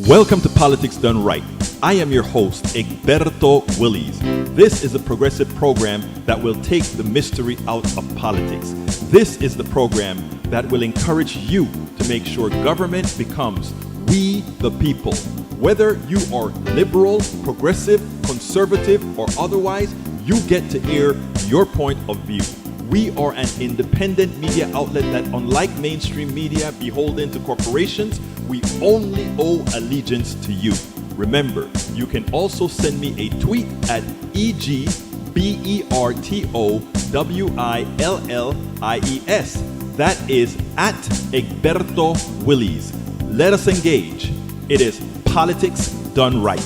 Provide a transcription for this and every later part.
Welcome to Politics Done Right. I am your host, Egberto Willies. This is a progressive program that will take the mystery out of politics. This is the program that will encourage you to make sure government becomes we the people. Whether you are liberal, progressive, conservative, or otherwise, you get to air your point of view. We are an independent media outlet that, unlike mainstream media beholden to corporations, we only owe allegiance to you. Remember, you can also send me a tweet at EGBERTOWILLIES. That is at Egberto Willies. Let us engage. It is Politics Done Right.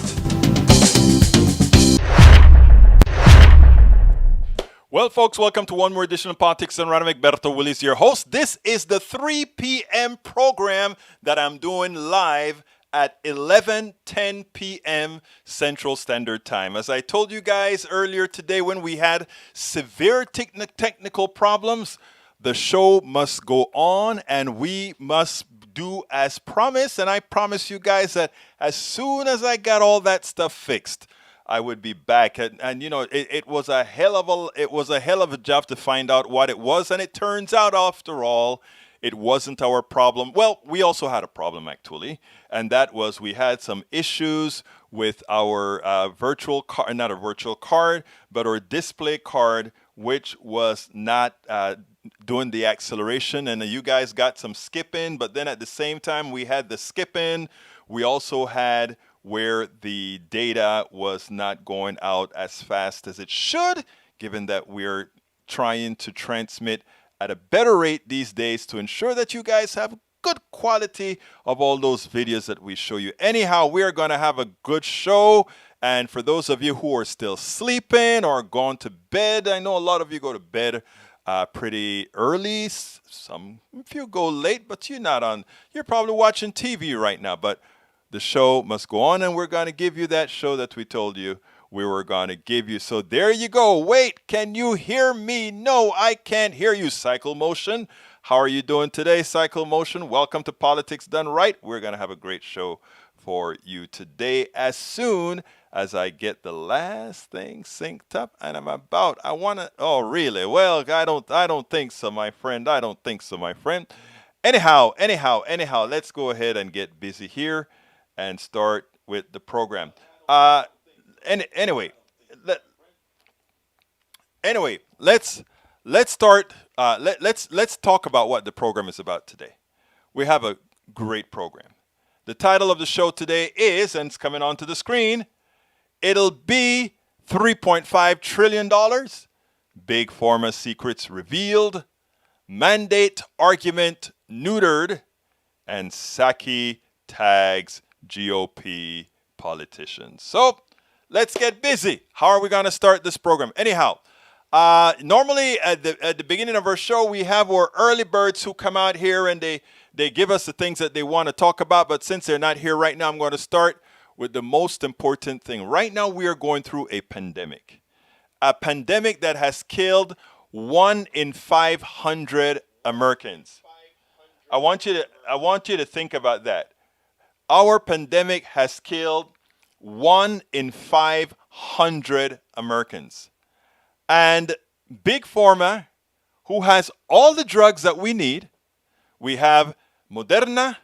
Well, folks, welcome to one more edition of Politics Done Right. I'm Egberto Willies, your host. This is the 3 p.m. program that I'm doing live at 11:10 p.m. Central Standard Time. As I told you guys earlier today when we had severe technical problems, the show must go on and we must do as promised. And I promise you guys that as soon as I got all that stuff fixed, I would be back. And you know, it was a hell of a job to find out what it was. And it turns out, after all, it wasn't our problem. Well, we also had a problem, actually. And that was we had some issues with our virtual card, not a virtual card, but our display card, which was not doing the acceleration. And you guys got some skipping. But then at the same time, we had the skipping. We also had where the data was not going out as fast as it should, given that we're trying to transmit at a better rate these days to ensure that you guys have good quality of all those videos that we show you. Anyhow, we're going to have a good show. And for those of you who are still sleeping or gone to bed, I know a lot of you go to bed pretty early. Some if you go late, but you're probably watching TV right now. But the show must go on, and we're going to give you that show that we told you we were going to give you. So there you go. Wait, can you hear me? No, I can't hear you, Cycle Motion. How are you doing today, Cycle Motion? Welcome to Politics Done Right. We're going to have a great show for you today as soon as I get the last thing synced up. And oh, really? Well, I don't think so, my friend. I don't think so, my friend. Anyhow, let's go ahead and get busy here and start with the program. Anyway, let's start. Let's talk about what the program is about today. We have a great program. The title of the show today is, and it's coming onto the screen, it'll be $3.5 trillion. Big Pharma secrets revealed. Mandate argument neutered. And Psaki tags GOP politicians. So let's get busy. How are we going to start this program? Anyhow, normally at the beginning of our show, we have our early birds who come out here and they give us the things that they want to talk about. But since they're not here right now, I'm going to start with the most important thing. Right now, we are going through a pandemic that has killed 1 in 500 Americans. I want you to think about that. Our pandemic has killed 1 in 500 Americans. And Big Pharma, who has all the drugs that we need, we have Moderna,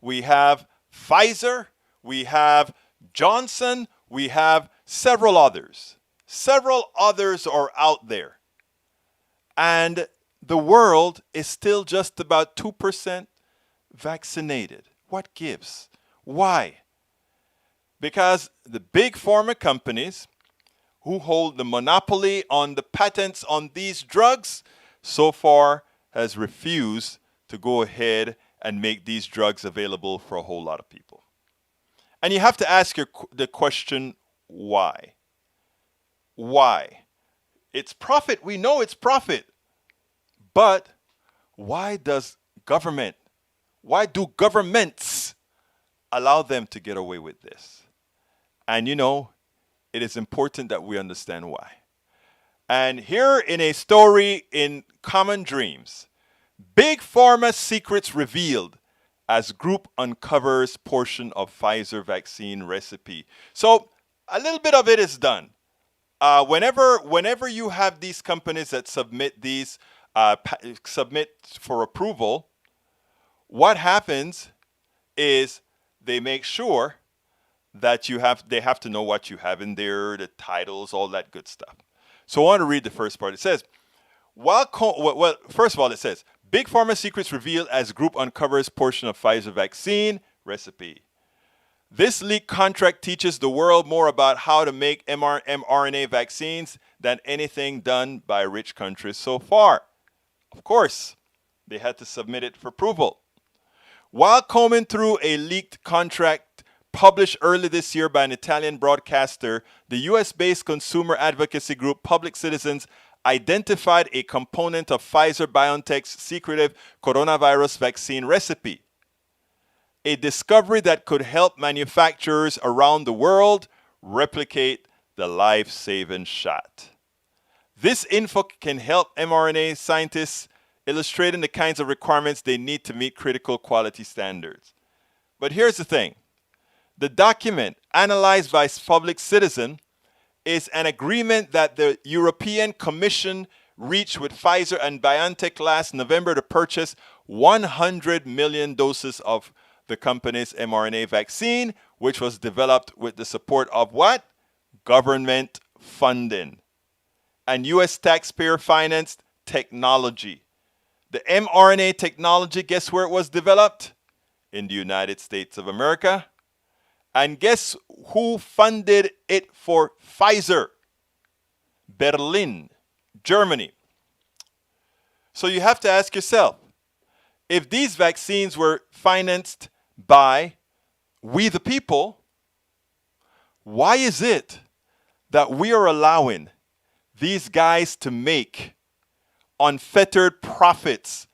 we have Pfizer, we have Johnson, we have several others. Several others are out there. And the world is still just about 2% vaccinated. What gives? Why? Because the big pharma companies who hold the monopoly on the patents on these drugs so far has refused to go ahead and make these drugs available for a whole lot of people. And you have to ask the question, why? Why? It's profit. We know it's profit. But why do governments allow them to get away with this? And it is important that we understand why. And here in a story in Common Dreams, Big Pharma secrets revealed as group uncovers portion of Pfizer vaccine recipe. So a little bit of it is done. Whenever you have these companies that submit for approval, what happens is they make sure that they have to know what you have in there, the titles, all that good stuff. So I want to read the first part. It says, first of all, it says, Big Pharma secrets revealed as group uncovers portion of Pfizer vaccine recipe. This leaked contract teaches the world more about how to make mRNA vaccines than anything done by rich countries so far. Of course, they had to submit it for approval. While combing through a leaked contract published early this year by an Italian broadcaster, the US-based consumer advocacy group Public Citizens identified a component of Pfizer-BioNTech's secretive coronavirus vaccine recipe, a discovery that could help manufacturers around the world replicate the life-saving shot. This info can help mRNA scientists illustrating the kinds of requirements they need to meet critical quality standards. But here's the thing. The document, analyzed by Public Citizen, is an agreement that the European Commission reached with Pfizer and BioNTech last November to purchase 100 million doses of the company's mRNA vaccine, which was developed with the support of what? Government funding and U.S. taxpayer-financed technology. The mRNA technology, guess where it was developed? In the United States of America. And guess who funded it for Pfizer? Berlin, Germany. So you have to ask yourself, if these vaccines were financed by we the people, why is it that we are allowing these guys to make unfettered profits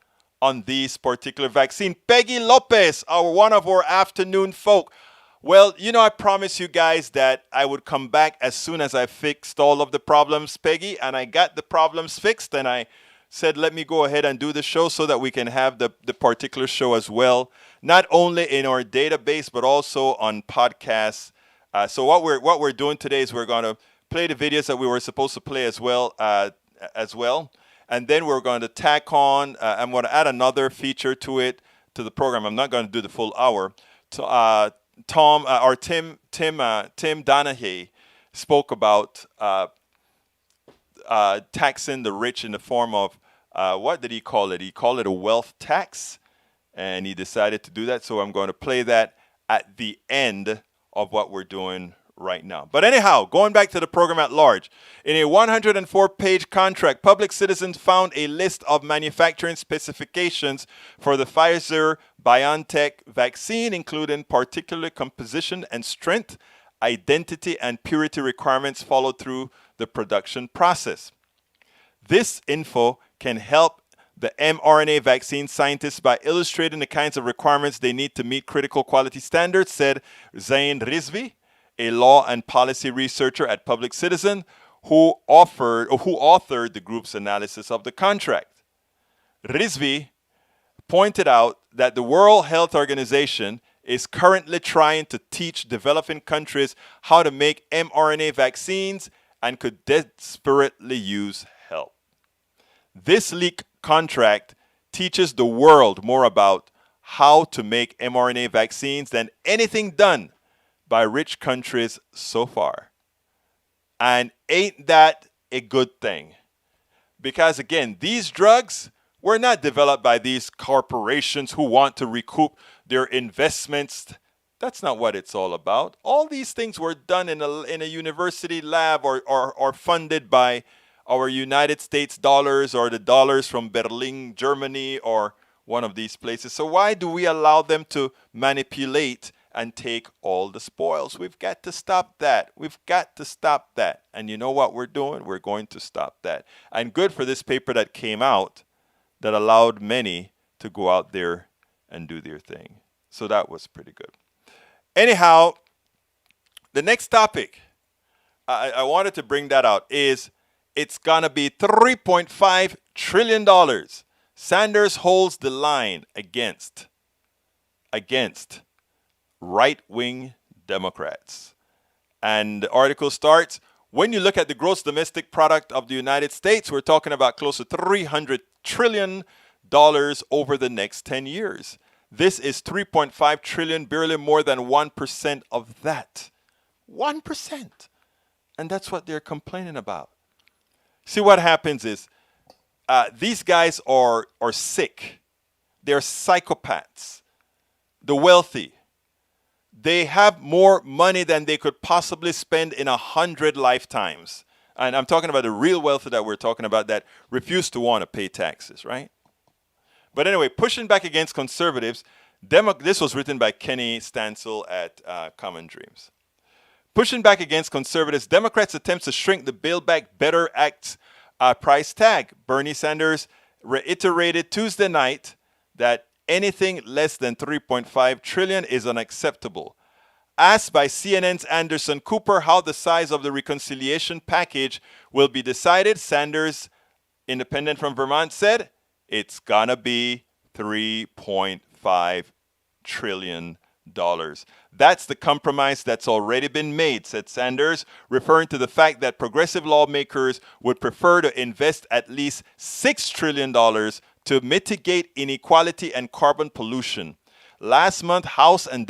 on these particular vaccines? Peggy Lopez, one of our afternoon folk. Well, I promised you guys that I would come back as soon as I fixed all of the problems, Peggy, and I got the problems fixed, and I said, let me go ahead and do the show so that we can have the particular show as well, not only in our database, but also on podcasts. So what we're doing today is we're going to play the videos that we were supposed to play as well, and then we're going to tack on, I'm going to add another feature to the program. I'm not going to do the full hour. Tim Donahue spoke about taxing the rich in the form of, what did he call it? He called it a wealth tax, and he decided to do that. So I'm going to play that at the end of what we're doing right now. But anyhow, going back to the program at large, in a 104-page contract, Public Citizen found a list of manufacturing specifications for the Pfizer-BioNTech vaccine, including particular composition and strength, identity, and purity requirements followed through the production process. This info can help the mRNA vaccine scientists by illustrating the kinds of requirements they need to meet critical quality standards, said Zain Rizvi, a law and policy researcher at Public Citizen, who authored the group's analysis of the contract. Rizvi pointed out that the World Health Organization is currently trying to teach developing countries how to make mRNA vaccines and could desperately use help. This leaked contract teaches the world more about how to make mRNA vaccines than anything done by rich countries so far. And ain't that a good thing? Because again, these drugs were not developed by these corporations who want to recoup their investments. That's not what it's all about. All these things were done in a university lab or funded by our United States dollars or the dollars from Berlin, Germany, or one of these places. So why do we allow them to manipulate and take all the spoils? We've got to stop that. We've got to stop that. And you know what we're doing? We're going to stop that. And good for this paper that came out that allowed many to go out there and do their thing. So that was pretty good. Anyhow, the next topic, I wanted to bring that out, is it's going to be $3.5 trillion. Sanders holds the line against against right-wing Democrats. And the article starts, when you look at the gross domestic product of the United States, we're talking about close to $300 trillion over the next 10 years. This is 3.5 trillion, barely more than 1% of that. 1%. And that's what they're complaining about. See, what happens is these guys are sick. They're psychopaths. The wealthy. They have more money than they could possibly spend in 100 lifetimes. And I'm talking about the real wealthy that we're talking about that refuse to want to pay taxes, right? But anyway, pushing back against conservatives, this was written by Kenny Stansel at Common Dreams. Pushing back against conservatives, Democrats' attempts to shrink the Build Back Better Act's price tag. Bernie Sanders reiterated Tuesday night that anything less than $3.5 trillion is unacceptable. Asked by CNN's Anderson Cooper how the size of the reconciliation package will be decided, Sanders, independent from Vermont, said it's gonna be $3.5 trillion. That's the compromise that's already been made, said Sanders, referring to the fact that progressive lawmakers would prefer to invest at least $6 trillion to mitigate inequality and carbon pollution. Last month, House and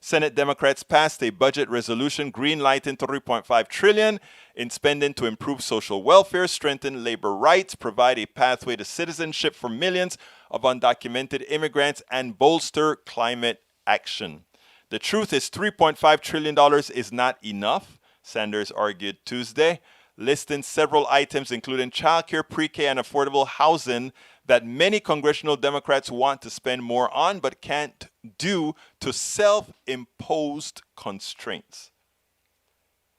Senate Democrats passed a budget resolution greenlighting $3.5 trillion in spending to improve social welfare, strengthen labor rights, provide a pathway to citizenship for millions of undocumented immigrants, and bolster climate action. The truth is $3.5 trillion is not enough, Sanders argued Tuesday, listing several items including childcare, pre-K, and affordable housing that many congressional Democrats want to spend more on but can't due to self-imposed constraints.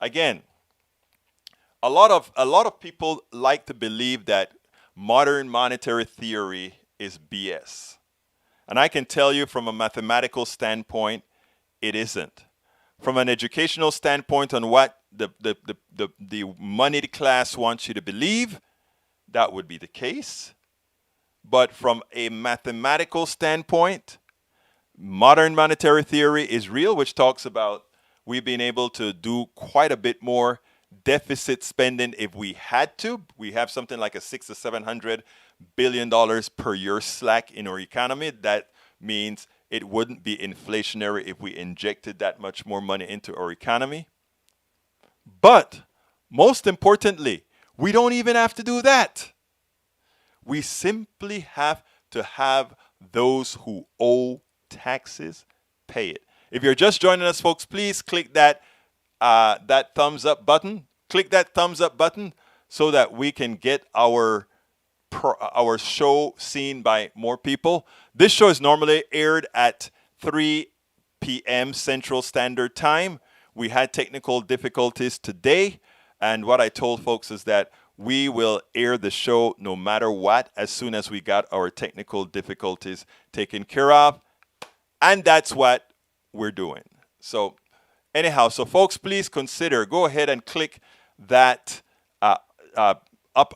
Again, a lot of people like to believe that modern monetary theory is BS. And I can tell you from a mathematical standpoint, it isn't. From an educational standpoint on what the moneyed class wants you to believe, that would be the case. But from a mathematical standpoint, modern monetary theory is real, which talks about we've been able to do quite a bit more deficit spending if we had to. We have something like a $600 to $700 billion per year slack in our economy. That means it wouldn't be inflationary if we injected that much more money into our economy. But most importantly, we don't even have to do that. We simply have to have those who owe taxes pay it. If you're just joining us, folks, please click that thumbs up button. Click that thumbs up button so that we can get our show seen by more people. This show is normally aired at 3 p.m. Central Standard Time. We had technical difficulties today, and what I told folks is that we will air the show no matter what as soon as we got our technical difficulties taken care of. And that's what we're doing. So anyhow, so folks, please consider, go ahead and click that up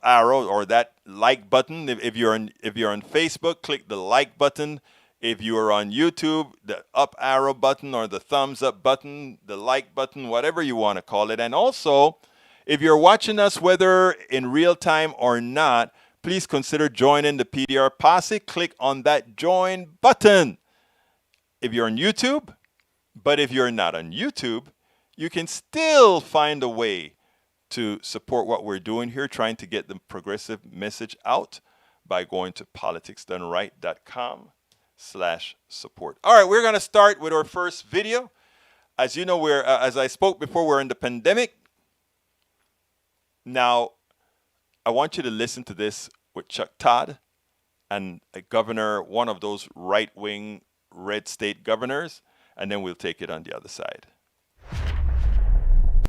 arrow or that like button. If you're on Facebook, click the like button. If you are on YouTube, the up arrow button or the thumbs up button, the like button, whatever you want to call it. And also, if you're watching us, whether in real time or not, please consider joining the PDR Posse. Click on that join button. If you're on YouTube, but if you're not on YouTube, you can still find a way to support what we're doing here, trying to get the progressive message out by going to politicsdoneright.com/support. All right, we're going to start with our first video. As you know, as I spoke before, we're in the pandemic. Now, I want you to listen to this with Chuck Todd and a governor, one of those right-wing red state governors, and then we'll take it on the other side.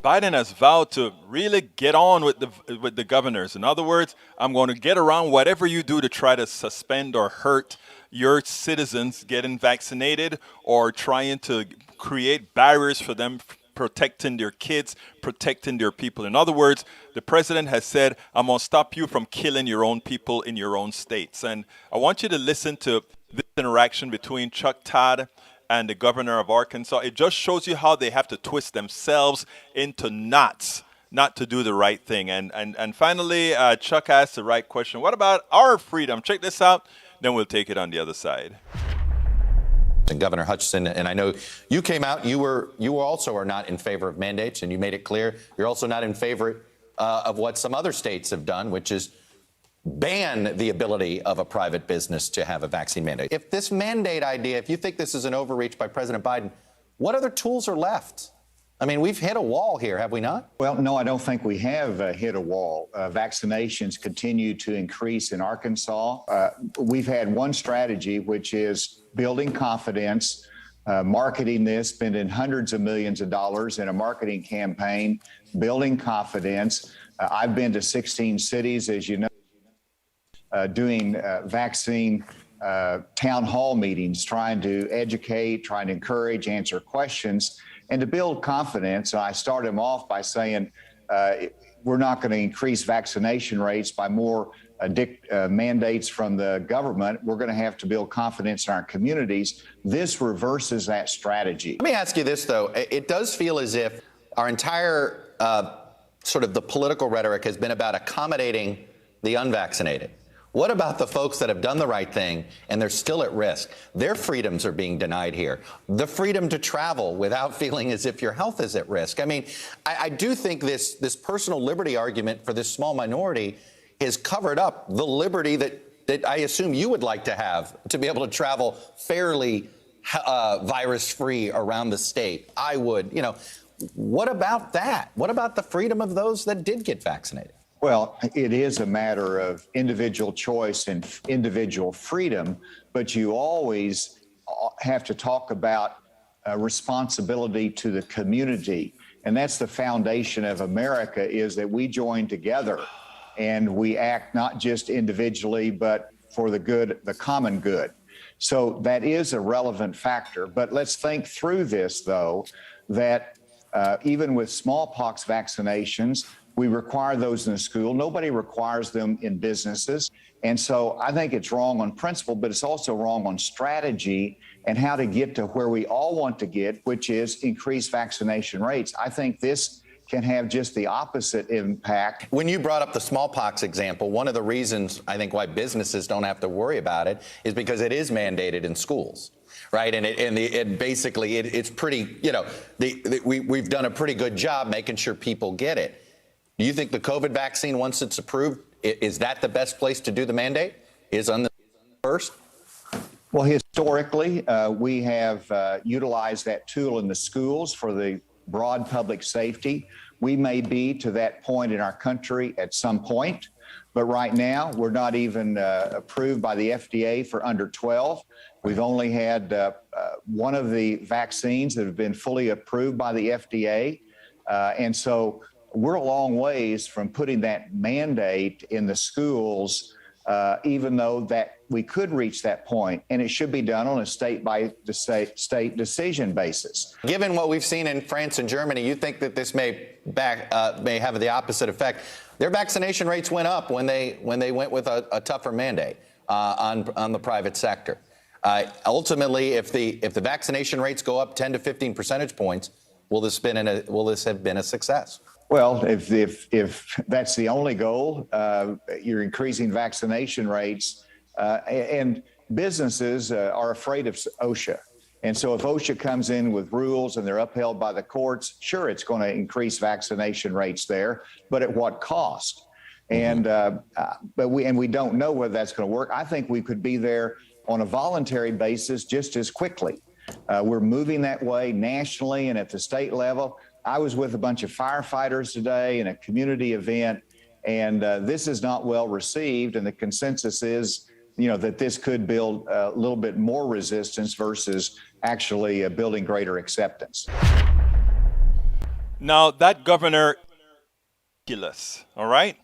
Biden has vowed to really get on with the governors. In other words, I'm going to get around whatever you do to try to suspend or hurt your citizens getting vaccinated or trying to create barriers for them protecting their kids, protecting their people. In other words, the president has said, I'm going to stop you from killing your own people in your own states. And I want you to listen to this interaction between Chuck Todd and the governor of Arkansas. It just shows you how they have to twist themselves into knots not to do the right thing. And finally, Chuck asked the right question. What about our freedom? Check this out. Then we'll take it on the other side. And Governor Hutchinson, and I know you came out, you also are not in favor of mandates, and you made it clear you're also not in favor of what some other states have done, which is ban the ability of a private business to have a vaccine mandate. If this mandate idea, if you think this is an overreach by President Biden, what other tools are left? I mean, we've hit a wall here, have we not? Well, no, I don't think we have hit a wall. Vaccinations continue to increase in Arkansas. We've had one strategy, which is building confidence, marketing this, spending hundreds of millions of dollars in a marketing campaign, building confidence. I've been to 16 cities, as you know, doing vaccine town hall meetings, trying to educate, trying to encourage, answer questions, and to build confidence. I started them off by saying we're not going to increase vaccination rates by more mandates from the government. We're going to have to build confidence in our communities. This reverses that strategy. Let me ask you this, though. It does feel as if our entire sort of the political rhetoric has been about accommodating the unvaccinated. What about the folks that have done the right thing and they're still at risk? Their freedoms are being denied here. The freedom to travel without feeling as if your health is at risk. I mean, I do think this personal liberty argument for this small minority has covered up the liberty that I assume you would like to have to be able to travel fairly virus-free around the state. I would, what about that? What about the freedom of those that did get vaccinated? Well, it is a matter of individual choice and individual freedom, but you always have to talk about responsibility to the community. And that's the foundation of America, is that we join together and we act not just individually, but for the good, the common good. So that is a relevant factor. But let's think through this, though, that even with smallpox vaccinations, we require those in the school. Nobody requires them in businesses. And so I think it's wrong on principle, but it's also wrong on strategy and how to get to where we all want to get, which is increased vaccination rates. I think this can have just the opposite impact. When you brought up the smallpox example, one of the reasons I think why businesses don't have to worry about it is because it is mandated in schools. Right. And it's pretty, we've done a pretty good job making sure people get it. Do you think the COVID vaccine, once it's approved, is that the best place to do the mandate? Is on the first? Well, historically, we have utilized that tool in the schools for the broad public safety. We may be to that point in our country at some point, but right now we're not even approved by the FDA for under 12. We've only had one of the vaccines that have been fully approved by the FDA. And so we're a long ways from putting that mandate in the schools, even though that we could reach that point, and it should be done on a state decision basis. Given what we've seen in France and Germany, you think that this may have the opposite effect? Their vaccination rates went up when they went with a tougher mandate on the private sector. Ultimately, if the vaccination rates go up 10 to 15 percentage points, will this have been a success? Well, if that's the only goal, you're increasing vaccination rates, and businesses are afraid of OSHA. And so if OSHA comes in with rules and they're upheld by the courts, sure, it's going to increase vaccination rates there, but at what cost? And we don't know whether that's going to work. I think we could be there on a voluntary basis just as quickly. We're moving that way nationally and at the state level. I was with a bunch of firefighters today in a community event, and this is not well received. And the consensus is, that this could build a little bit more resistance versus actually building greater acceptance. Now, that governor, all right?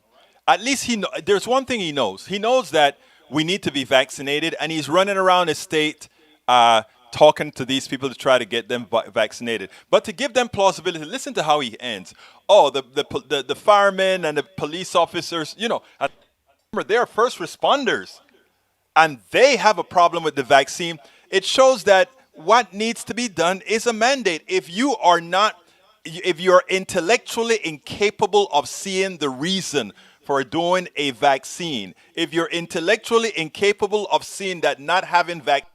At least there's one thing he knows. He knows that we need to be vaccinated, and he's running around his state to talking to these people to try to get them vaccinated. But to give them plausibility, listen to how he ends. Oh, the firemen and the police officers, and remember, they are first responders, and they have a problem with the vaccine. It shows that what needs to be done is a mandate. If you're intellectually incapable of seeing the reason for doing a vaccine, if you're intellectually incapable of seeing that not having vaccine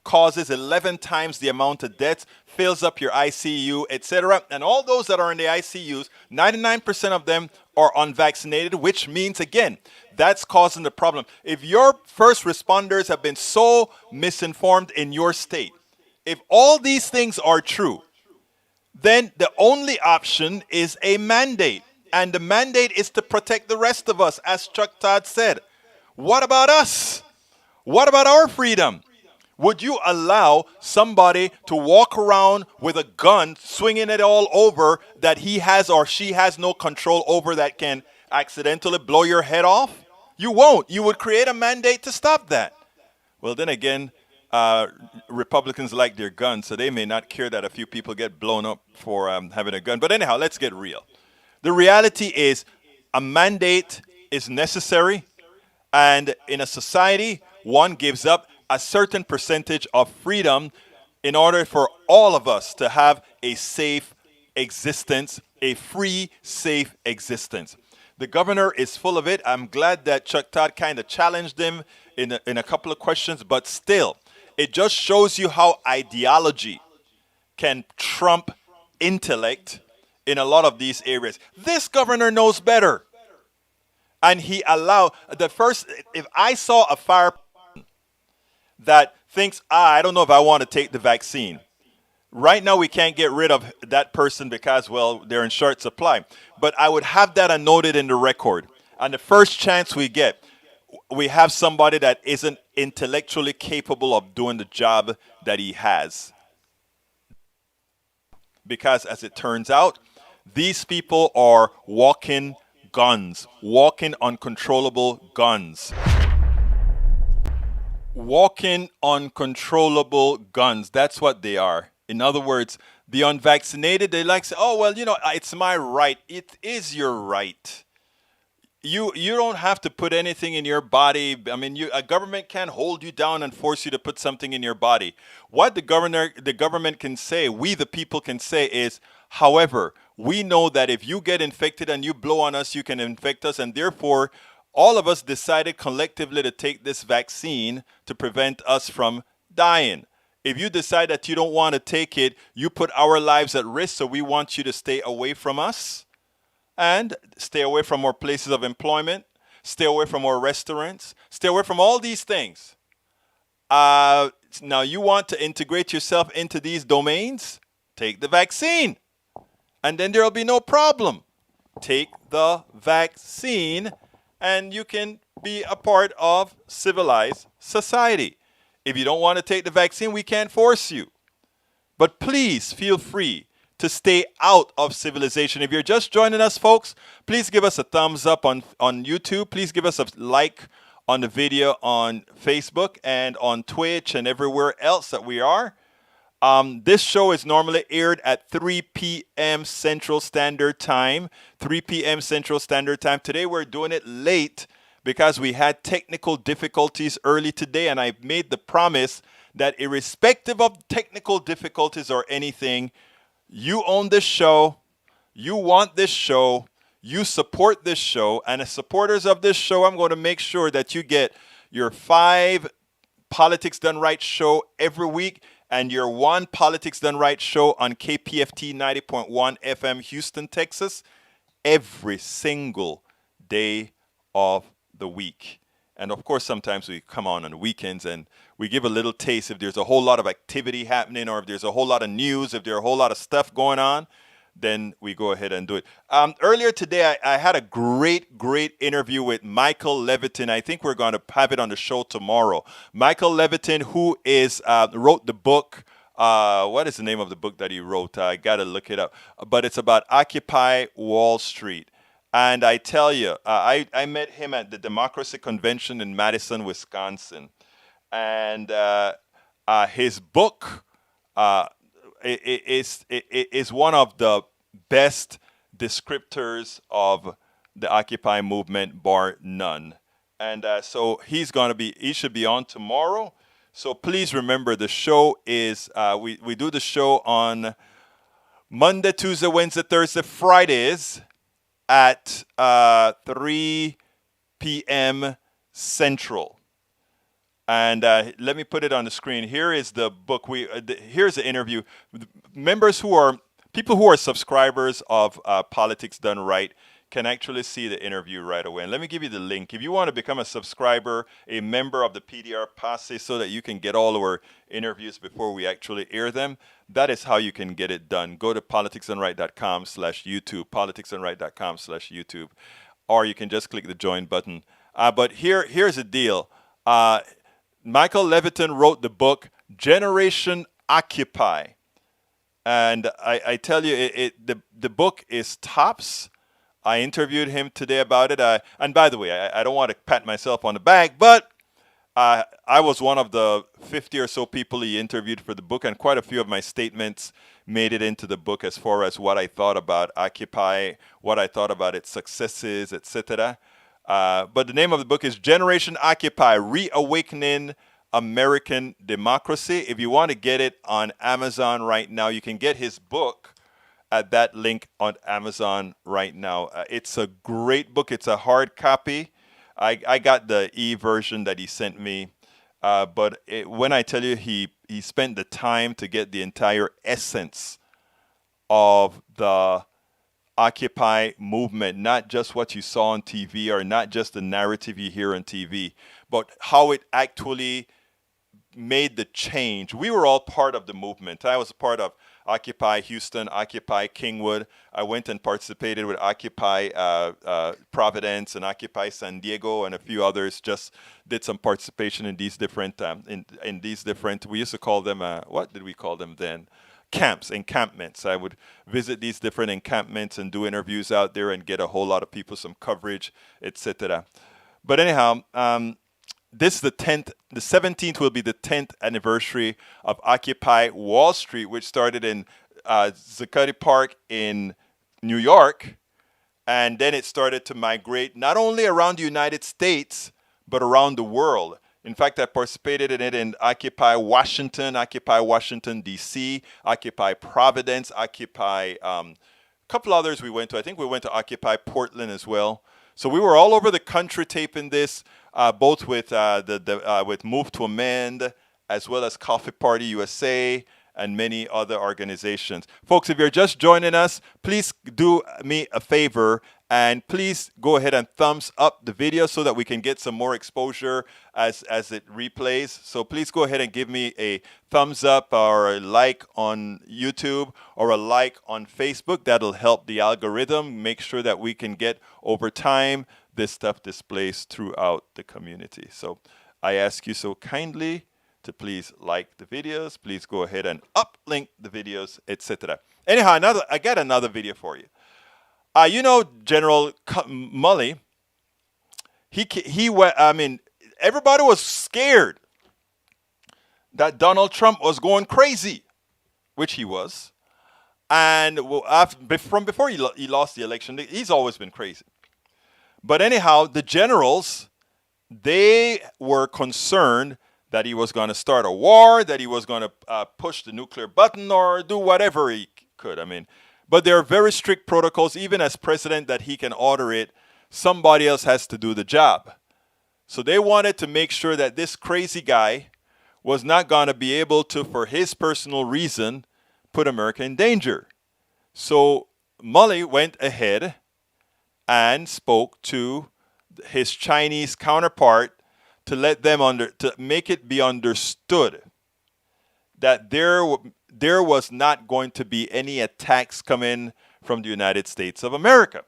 causes 11 times the amount of deaths, fills up your ICU, etc., and all those that are in the ICUs, 99% of them are unvaccinated, which means, again, that's causing the problem. If your first responders have been so misinformed in your state, if all these things are true, then the only option is a mandate. And the mandate is to protect the rest of us, as Chuck Todd said. What about us? What about our freedom? Would you allow somebody to walk around with a gun, swinging it all over, that he has or she has no control over, that can accidentally blow your head off? You won't. You would create a mandate to stop that. Well, then again, Republicans like their guns, so they may not care that a few people get blown up for having a gun. But anyhow, let's get real. The reality is a mandate is necessary, and in a society, one gives up a certain percentage of freedom in order for all of us to have a safe existence, a free, safe existence. The governor is full of it. I'm glad that Chuck Todd kind of challenged him in a couple of questions, but still, it just shows you how ideology can trump intellect in a lot of these areas. This governor knows better. And he allowed if I saw a fire that thinks, I don't know if I want to take the vaccine. Right now, we can't get rid of that person because, well, they're in short supply. But I would have that noted in the record. And the first chance we get, we have somebody that isn't intellectually capable of doing the job that he has. Because as it turns out, these people are walking guns, walking uncontrollable guns. Walking uncontrollable guns. That's what they are. In other words, the unvaccinated, they like say, oh, well, it's my right. It is your right. You don't have to put anything in your body. I mean, a government can't hold you down and force you to put something in your body. What the government can say, we the people can say is, however, we know that if you get infected and you blow on us, you can infect us, and therefore, all of us decided collectively to take this vaccine to prevent us from dying. If you decide that you don't want to take it, you put our lives at risk, so we want you to stay away from us and stay away from our places of employment, stay away from our restaurants, stay away from all these things. Now you want to integrate yourself into these domains? Take the vaccine, and then there will be no problem. Take the vaccine, and you can be a part of civilized society. If you don't want to take the vaccine, we can't force you. But please feel free to stay out of civilization. If you're just joining us, folks, please give us a thumbs up on YouTube. Please give us a like on the video on Facebook and on Twitch and everywhere else that we are. This show is normally aired at 3 p.m. Central Standard Time. 3 p.m. Central Standard Time. Today we're doing it late because we had technical difficulties early today, and I made the promise that irrespective of technical difficulties or anything, you own this show, you want this show, you support this show, and as supporters of this show, I'm going to make sure that you get your 5 Politics Done Right show every week, and your 1 Politics Done Right show on KPFT 90.1 FM Houston, Texas, every single day of the week. And of course, sometimes we come on the weekends and we give a little taste if there's a whole lot of activity happening, or if there's a whole lot of news, if there's a whole lot of stuff going on, then we go ahead and do it. Earlier today, I had a great interview with Michael Levitin. I think we're going to have it on the show tomorrow. Michael Levitin, who wrote the book. What is the name of the book that he wrote? I got to look it up. But it's about Occupy Wall Street. And I tell you, I met him at the Democracy Convention in Madison, Wisconsin. And His book is one of the best descriptors of the Occupy movement, bar none. And so he should be on tomorrow. So please remember, the show is, we do the show on Monday, Tuesday, Wednesday, Thursday, Fridays at 3 p.m. Central. And let me put it on the screen. Here is the book. Here's the interview. People who are subscribers of Politics Done Right can actually see the interview right away. And let me give you the link. If you want to become a subscriber, a member of the PDR Posse, so that you can get all our interviews before we actually air them, that is how you can get it done. Go to politicsdoneright.com/YouTube, politicsdoneright.com/YouTube, or you can just click the join button. But here's the deal. Michael Leviton wrote the book Generation Occupy. And I tell you, the book is tops. I interviewed him today about it. And by the way, I don't want to pat myself on the back, but I was one of the 50 or so people he interviewed for the book, and quite a few of my statements made it into the book as far as what I thought about Occupy, what I thought about its successes, etc. But the name of the book is Generation Occupy, Reawakening American Democracy. If you want to get it on Amazon right now, you can get his book at that link on Amazon right now. It's a great book. It's a hard copy. I got the e-version that he sent me. But when I tell you he spent the time to get the entire essence of the Occupy movement, not just what you saw on TV or not just the narrative you hear on TV, but how it actually made the change. We were all part of the movement. I was a part of Occupy Houston, Occupy Kingwood. I went and participated with Occupy Providence and Occupy San Diego, and a few others. Just did some participation in these different we used to call them what did we call them then? Encampments. I would visit these different encampments and do interviews out there and get a whole lot of people some coverage, etc. But anyhow, this is the 17th will be the 10th anniversary of Occupy Wall Street, which started in Zuccotti Park in New York. And then it started to migrate not only around the United States, but around the world. In fact, I participated in it in Occupy Washington, D.C., Occupy Providence, Occupy a couple others we went to. I think we went to Occupy Portland as well. So we were all over the country taping this, both with with Move to Amend, as well as Coffee Party USA, and many other organizations. Folks, if you're just joining us, please do me a favor and please go ahead and thumbs up the video so that we can get some more exposure as it replays. So please go ahead and give me a thumbs up or a like on YouTube or a like on Facebook. That'll help the algorithm make sure that we can get, over time, this stuff displays throughout the community. So I ask you so kindly to please like the videos. Please go ahead and uplink the videos, etc. Anyhow, I got another video for you. You know General Mully. Everybody was scared that Donald Trump was going crazy, which he was. And from before he lost the election, he's always been crazy. But anyhow, the generals, they were concerned that he was going to start a war, that he was going to push the nuclear button or do whatever he could. But there are very strict protocols, even as president, that he can order it. Somebody else has to do the job. So they wanted to make sure that this crazy guy was not going to be able to, for his personal reason, put America in danger. So Mully went ahead and spoke to his Chinese counterpart to let them to make it be understood that there was not going to be any attacks coming from the United States of America.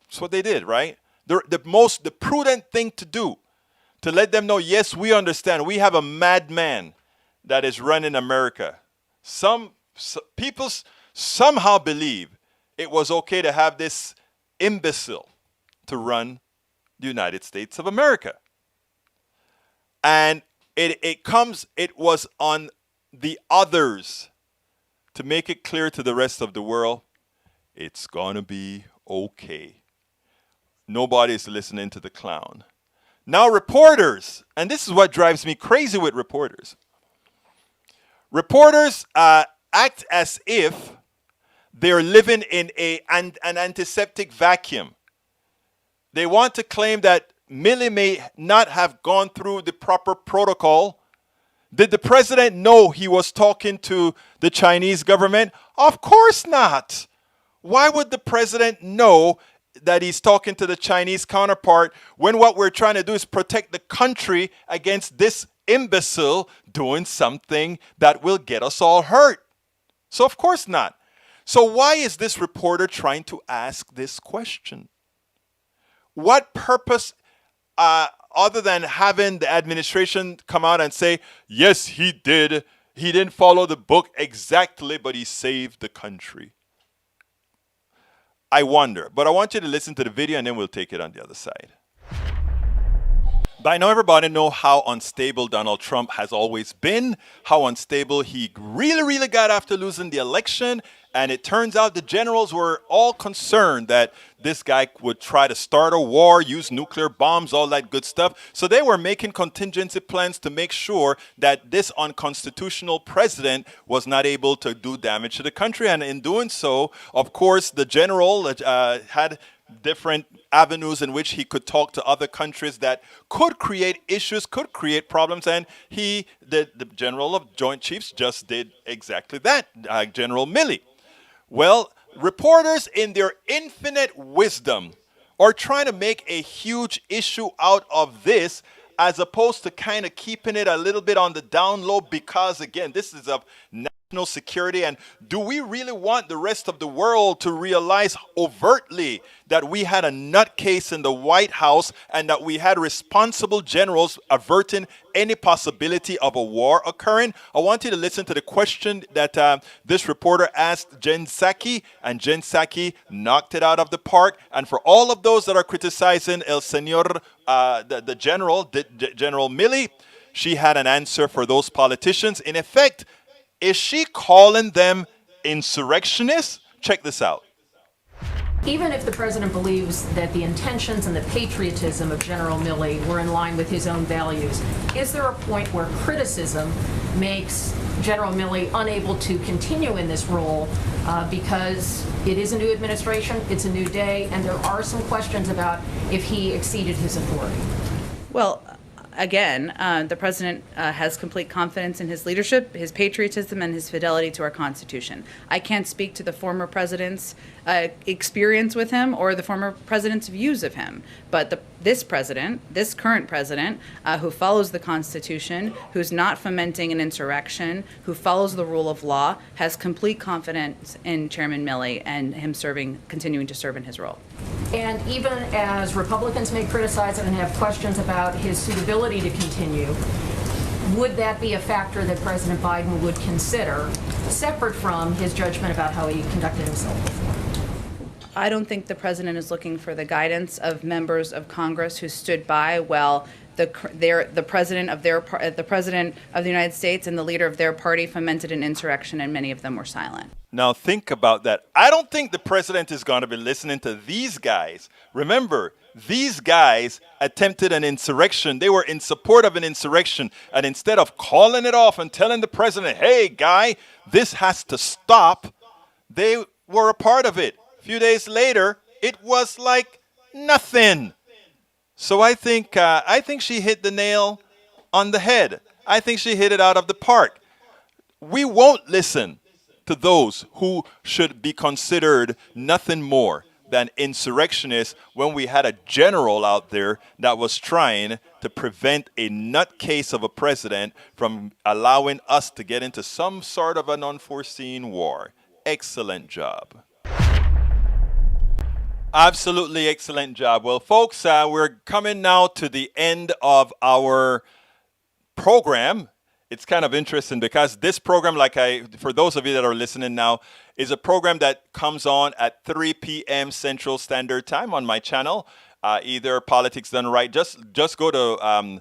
That's what they did, right? The prudent thing to do, to let them know, yes, we understand. We have a madman that is running America. Some people somehow believe it was okay to have this imbecile to run the United States of America. And it was on the others to make it clear to the rest of the world, it's gonna be okay. Nobody's listening to the clown. Now reporters, and this is what drives me crazy with reporters. Reporters act as if they're living in an antiseptic vacuum. They want to claim that Milley may not have gone through the proper protocol. Did the president know he was talking to the Chinese government? Of course not. Why would the president know that he's talking to the Chinese counterpart when what we're trying to do is protect the country against this imbecile doing something that will get us all hurt? So of course not. So why is this reporter trying to ask this question? What purpose, other than having the administration come out and say, yes, he did. He didn't follow the book exactly, but he saved the country. I wonder. But I want you to listen to the video and then we'll take it on the other side. By now, everybody know how unstable Donald Trump has always been, how unstable he really got after losing the election. And it turns out the generals were all concerned that this guy would try to start a war, use nuclear bombs, all that good stuff. So they were making contingency plans to make sure that this unconstitutional president was not able to do damage to the country. And in doing so, of course, the general had different avenues in which he could talk to other countries that could create issues, could create problems, and the General of Joint Chiefs just did exactly that, General Milley. Well, reporters in their infinite wisdom are trying to make a huge issue out of this as opposed to kind of keeping it a little bit on the down low because, again, this is of national security. And do we really want the rest of the world to realize overtly that we had a nutcase in the White House and that we had responsible generals averting any possibility of a war occurring? I want you to listen to the question that this reporter asked Jen Psaki, and Jen Psaki knocked it out of the park. And for all of those that are criticizing El Señor, the General Milley, she had an answer for those politicians. In effect, is she calling them insurrectionists? Check this out. Even if the president believes that the intentions and the patriotism of General Milley were in line with his own values, is there a point where criticism makes General Milley unable to continue in this role because it is a new administration, it's a new day, and there are some questions about if he exceeded his authority? Well, again, the president has complete confidence in his leadership, his patriotism, and his fidelity to our Constitution. I can't speak to the former president's experience with him or the former president's views of him, but this current president, who follows the Constitution, who's not fomenting an insurrection, who follows the rule of law, has complete confidence in Chairman Milley and him continuing to serve in his role. And even as Republicans may criticize it and have questions about his suitability to continue, would that be a factor that President Biden would consider, separate from his judgment about how he conducted himself before? I don't think the president is looking for the guidance of members of Congress who stood by while the president of the United States and the leader of their party fomented an insurrection, and many of them were silent. Now think about that. I don't think the president is going to be listening to these guys. Remember, these guys attempted an insurrection. They were in support of an insurrection. And instead of calling it off and telling the president, hey, guy, this has to stop, they were a part of it. A few days later, it was like nothing. So I think she hit the nail on the head. I think she hit it out of the park. We won't listen to those who should be considered nothing more than insurrectionists when we had a general out there that was trying to prevent a nutcase of a president from allowing us to get into some sort of an unforeseen war. Excellent job. Absolutely excellent job. Well, folks, we're coming now to the end of our program. It's kind of interesting because this program, for those of you that are listening now, is a program that comes on at 3 p.m. Central Standard Time on my channel, either Politics Done Right. Just go to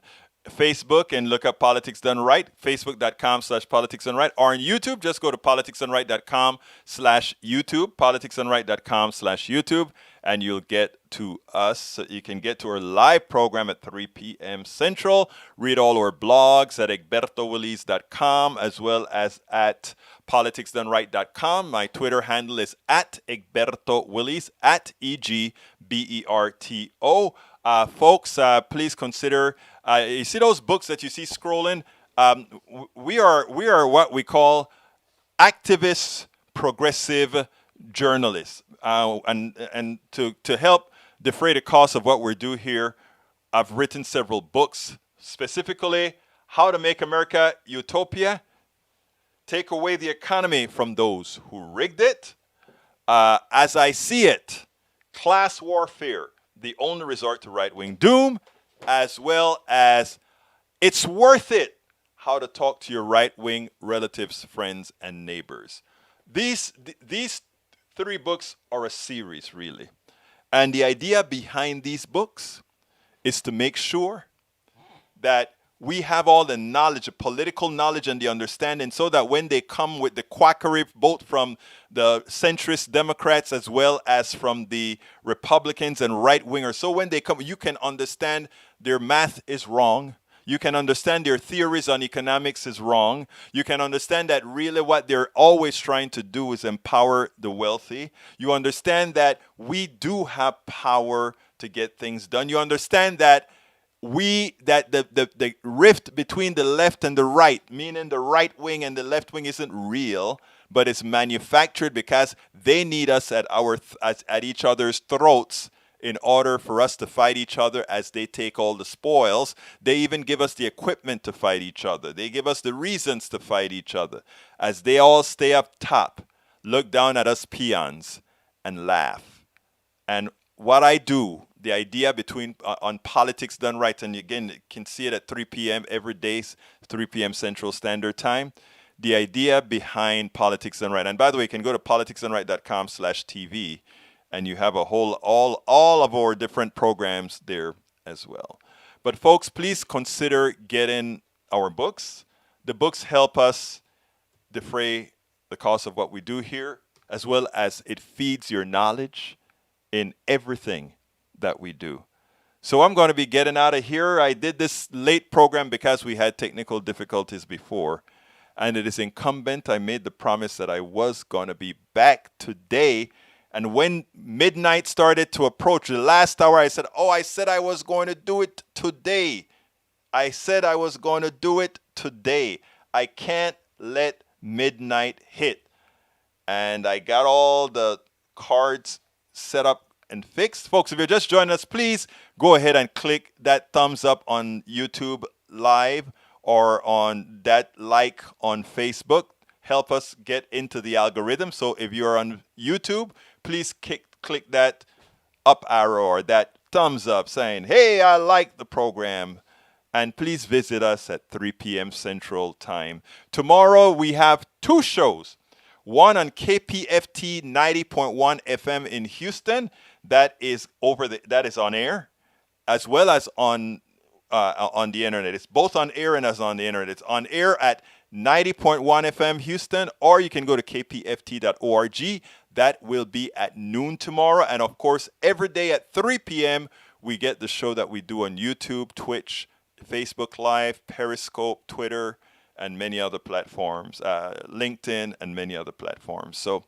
Facebook and look up Politics Done Right, facebook.com/Politics Done Right, or on YouTube, just go to politicsdoneright.com/YouTube, politicsdoneright.com/YouTube, and you'll get to us. You can get to our live program at 3 p.m. Central. Read all our blogs at egbertowillies.com as well as at politicsdoneright.com. My Twitter handle is at Egberto Willies, at EGBERTO. Folks, please consider. You see those books that you see scrolling? We are what we call activist, progressive journalists, and to help defray the cost of what we do here, I've written several books, specifically How to Make America Utopia, Take Away the Economy from Those Who Rigged It, As I See It, Class Warfare, The Only Resort to Right-Wing Doom, as well as It's Worth It, How to Talk to Your Right-Wing Relatives, Friends, and Neighbors. These 3 books are a series, really. And the idea behind these books is to make sure that we have all the knowledge, the political knowledge and the understanding, so that when they come with the quackery, both from the centrist Democrats as well as from the Republicans and right-wingers, so when they come, you can understand their math is wrong. You can understand their theories on economics is wrong. You can understand that really what they're always trying to do is empower the wealthy. You understand that we do have power to get things done. You understand that the rift between the left and the right, meaning the right wing and the left wing, isn't real, but it's manufactured because they need us at each other's throats in order for us to fight each other as they take all the spoils. They even give us the equipment to fight each other. They give us the reasons to fight each other as they all stay up top, look down at us peons and laugh. And what I do, the idea on Politics Done Right, and again, you can see it at 3 p.m. every day, 3 p.m. Central Standard Time. The idea behind Politics Done Right, and by the way, you can go to politicsdoneright.com/TV, and you have all of our different programs there as well. But folks, please consider getting our books. The books help us defray the cost of what we do here, as well as it feeds your knowledge in everything that we do. So I'm going to be getting out of here. I did this late program because we had technical difficulties before. And it is incumbent. I made the promise that I was going to be back today. And when midnight started to approach, the last hour, I said I was going to do it today. I said I was going to do it today. I can't let midnight hit. And I got all the cards set up and fixed. Folks, if you're just joining us, please go ahead and click that thumbs up on YouTube Live or on that like on Facebook. Help us get into the algorithm. So if you're on YouTube, please click that up arrow or that thumbs up saying, hey, I like the program. And please visit us at 3 p.m. Central Time. Tomorrow we have 2 shows. One on KPFT 90.1 FM in Houston. That is on air, as well as on the internet. It's both on air and as on the internet. It's on air at 90.1 FM Houston, or you can go to kpft.org. That will be at noon tomorrow. And of course, every day at 3 p.m., we get the show that we do on YouTube, Twitch, Facebook Live, Periscope, Twitter, and many other platforms, LinkedIn, and many other platforms. So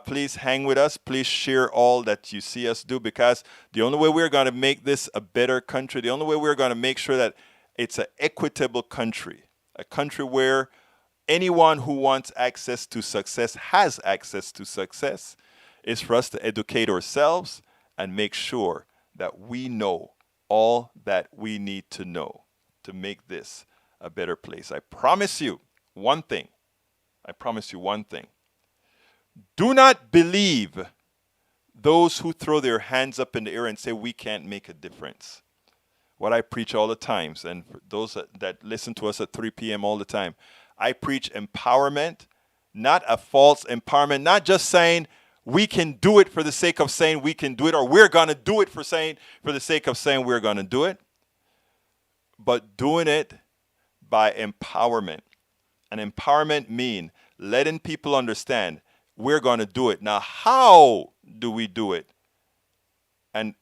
please hang with us. Please share all that you see us do, because the only way we're going to make this a better country, the only way we're going to make sure that it's an equitable country, a country where anyone who wants access to success has access to success, is for us to educate ourselves and make sure that we know all that we need to know to make this a better place. I promise you one thing. Do not believe those who throw their hands up in the air and say we can't make a difference. What I preach all the time, and for those that listen to us at 3 p.m. all the time, I preach empowerment, not a false empowerment, not just saying we can do it for the sake of saying we can do it, or we're going to do it for the sake of saying we're going to do it. but doing it by empowerment. And empowerment means letting people understand we're going to do it. Now, how do we do it? And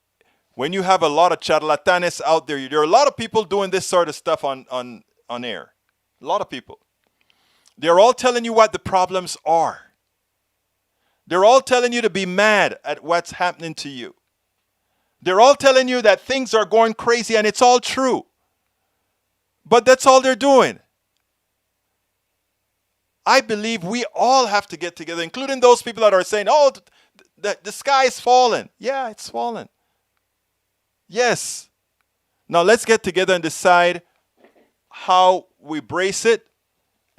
when you have a lot of charlatanes out there are a lot of people doing this sort of stuff on air. A lot of people. They're all telling you what the problems are. They're all telling you to be mad at what's happening to you. They're all telling you that things are going crazy, and it's all true. But that's all they're doing. I believe we all have to get together, including those people that are saying, oh, the sky is falling. Yeah, it's falling. Yes. Now let's get together and decide how we brace it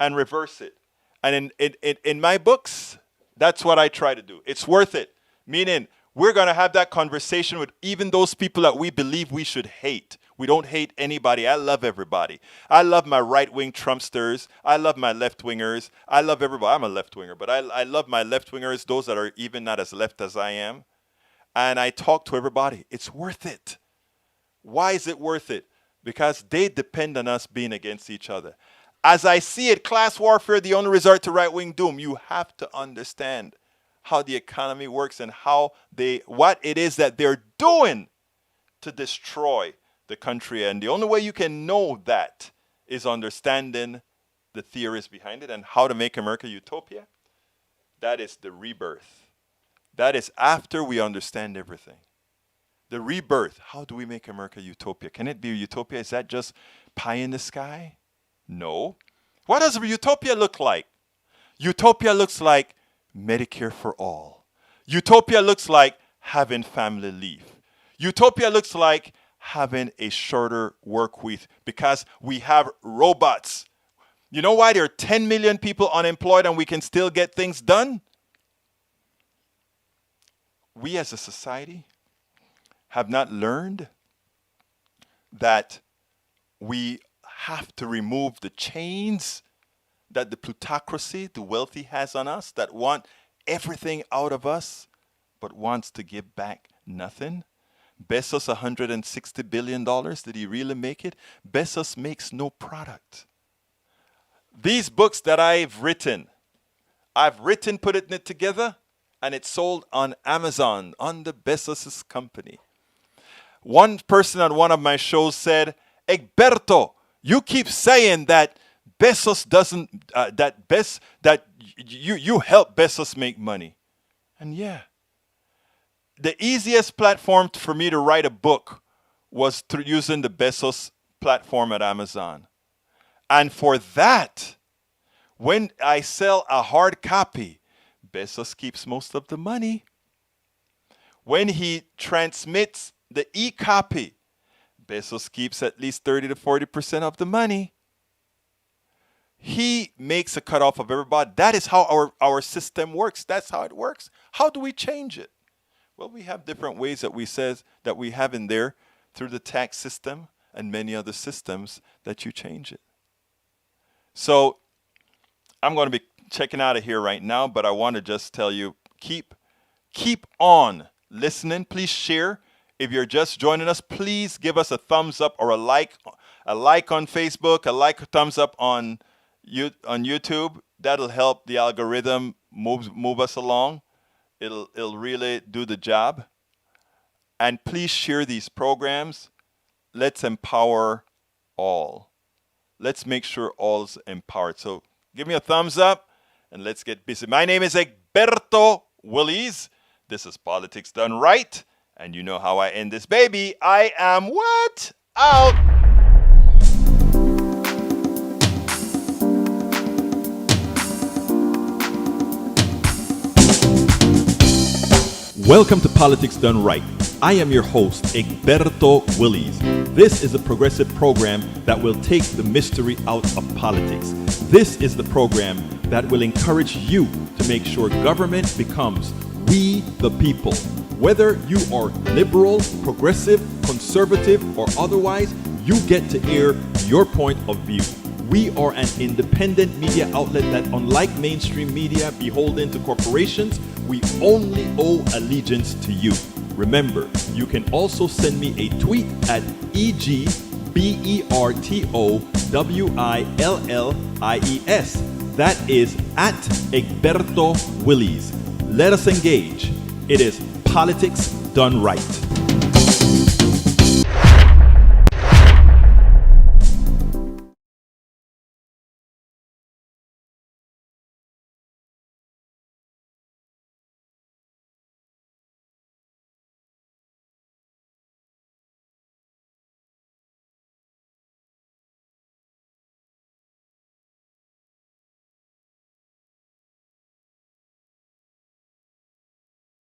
and reverse it. And in my books, that's what I try to do. It's worth it. Meaning, we're going to have that conversation with even those people that we believe we should hate. We don't hate anybody. I love everybody. I love my right-wing Trumpsters. I love my left-wingers. I love everybody. I'm a left-winger, but I love my left-wingers, those that are even not as left as I am. And I talk to everybody. It's worth it. Why is it worth it? Because they depend on us being against each other. As I see it, class warfare, the only resort to right-wing doom. You have to understand how the economy works and what it is that they're doing to destroy the country. And the only way you can know that is understanding the theories behind it and how to make America utopia. That is the rebirth. That is after we understand everything. The rebirth. How do we make America utopia? Can it be a utopia? Is that just pie in the sky? No. What does a utopia look like? Utopia looks like Medicare for all. Utopia looks like having family leave. Utopia looks like having a shorter work week because we have robots. You know why there are 10 million people unemployed and we can still get things done? We as a society have not learned that we have to remove the chains that the plutocracy, the wealthy, has on us, that want everything out of us, but wants to give back nothing. Bezos, $160 billion. Did he really make it? Bezos makes no product. These books that I've written, putting it together, and it's sold on Amazon under Bezos' company. One person on one of my shows said, Egberto, you keep saying that Bezos doesn't, you help Bezos make money. And yeah, the easiest platform for me to write a book was through using the Bezos platform at Amazon. And for that, when I sell a hard copy, Bezos keeps most of the money. When he transmits the e-copy, Bezos keeps at least 30 to 40% of the money. He makes a cutoff of everybody. That is how our system works. That's how it works. How do we change it? Well, we have different ways that we have in there through the tax system and many other systems that you change it. So I'm going to be checking out of here right now, but I want to just tell you, keep on listening. Please share. If you're just joining us, please give us a thumbs up or a like on Facebook, a thumbs up on YouTube. That'll help the algorithm move us along. It'll really do the job. And please share these programs. Let's empower all. Let's make sure all's empowered. So give me a thumbs up and let's get busy. My name is Egberto Willies. This is Politics Done Right. And you know how I end this baby. I am what? Out. Welcome to Politics Done Right. I am your host, Egberto Willies. This is a progressive program that will take the mystery out of politics. This is the program that will encourage you to make sure government becomes we the people. Whether you are liberal, progressive, conservative, or otherwise, you get to air your point of view. We are an independent media outlet that, unlike mainstream media beholden to corporations, we only owe allegiance to you. Remember, you can also send me a tweet at EG BERTOWILLIES. That is at Egberto Willies. Let us engage. It is politics done right.